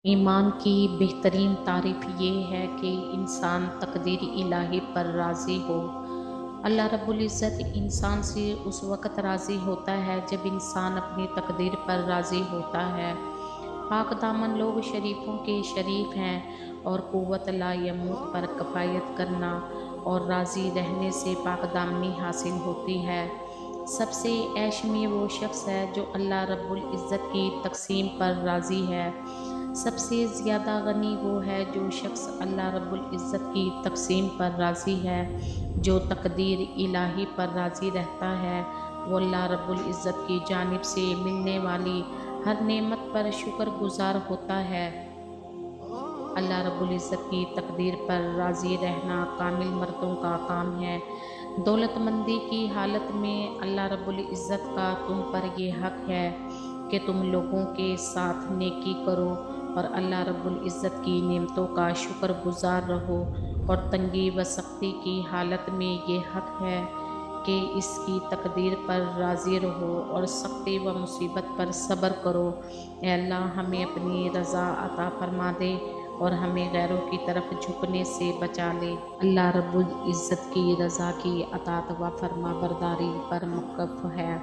ایمان کی بہترین تعریف یہ ہے کہ انسان تقدیر الہی پر راضی ہو۔ اللہ رب العزت انسان سے اس وقت راضی ہوتا ہے جب انسان اپنی تقدیر پر راضی ہوتا ہے۔ پاک دامن لوگ شریفوں کے شریف ہیں اور قوت لا یموت پر کفایت کرنا اور راضی رہنے سے پاک دامنی حاصل ہوتی ہے۔ سب سے عیش میں وہ شخص ہے جو اللہ رب العزت کی تقسیم پر راضی ہے۔ سب سے زیادہ غنی وہ ہے جو شخص اللہ رب العزت کی تقسیم پر راضی ہے۔ جو تقدیر الہی پر راضی رہتا ہے وہ اللہ رب العزت کی جانب سے ملنے والی ہر نعمت پر شکر گزار ہوتا ہے۔ اللہ رب العزت کی تقدیر پر راضی رہنا کامل مردوں کا کام ہے۔ دولت مندی کی حالت میں اللہ رب العزت کا تم پر یہ حق ہے کہ تم لوگوں کے ساتھ نیکی کرو اور اللہ رب العزت کی نعمتوں کا شکر گزار رہو، اور تنگی و سختی کی حالت میں یہ حق ہے کہ اس کی تقدیر پر راضی رہو اور سختی و مصیبت پر صبر کرو۔ اے اللہ ہمیں اپنی رضا عطا فرما دے اور ہمیں غیروں کی طرف جھکنے سے بچا لے۔ اللہ رب العزت کی رضا کی اطاعت و فرما برداری پر موقف ہے۔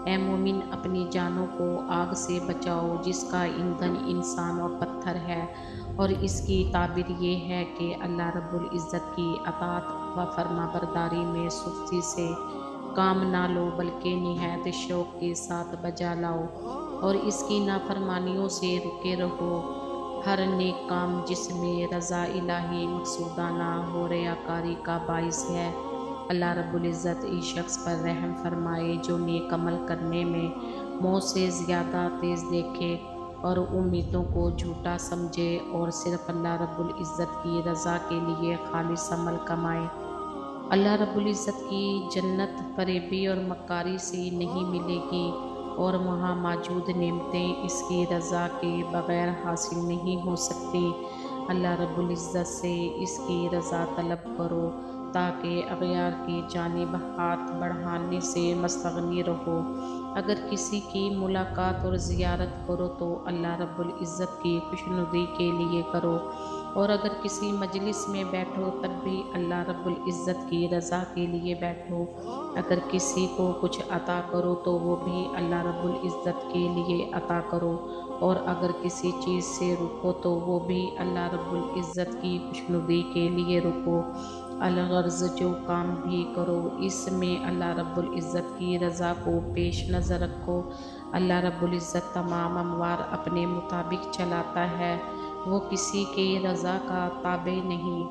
اے مومن اپنی جانوں کو آگ سے بچاؤ جس کا ایندھن انسان اور پتھر ہے، اور اس کی تعبیر یہ ہے کہ اللہ رب العزت کی اطاعت و فرما برداری میں سستی سے کام نہ لو بلکہ نہایت شوق کے ساتھ بجا لاؤ، اور اس کی نافرمانیوں سے رکے رہو۔ ہر نیک کام جس میں رضا الہی مقصودانہ ہو ریاکاری کا باعث ہے۔ اللہ رب العزت اس شخص پر رحم فرمائے جو نیک عمل کرنے میں موت سے زیادہ تیز دیکھے اور امیدوں کو جھوٹا سمجھے اور صرف اللہ رب العزت کی رضا کے لیے خالص عمل کمائے۔ اللہ رب العزت کی جنت فریبی اور مکاری سے نہیں ملے گی، اور وہاں موجود نعمتیں اس کی رضا کے بغیر حاصل نہیں ہو سکتی۔ اللہ رب العزت سے اس کی رضا طلب کرو تاکہ اغیار کی جانب ہاتھ بڑھانے سے مستغنی رہو۔ اگر کسی کی ملاقات اور زیارت کرو تو اللہ رب العزت کی خوشنودی کے لیے کرو، اور اگر کسی مجلس میں بیٹھو تب بھی اللہ رب العزت کی رضا کے لیے بیٹھو۔ اگر کسی کو کچھ عطا کرو تو وہ بھی اللہ رب العزت کے لیے عطا کرو، اور اگر کسی چیز سے رکو تو وہ بھی اللہ رب العزت کی خوشنودی کے لیے رکو۔ الغرض جو کام بھی کرو اس میں اللہ رب العزت کی رضا کو پیش نظر رکھو۔ اللہ رب العزت تمام امور اپنے مطابق چلاتا ہے، وہ کسی کے رضا کا تابع نہیں۔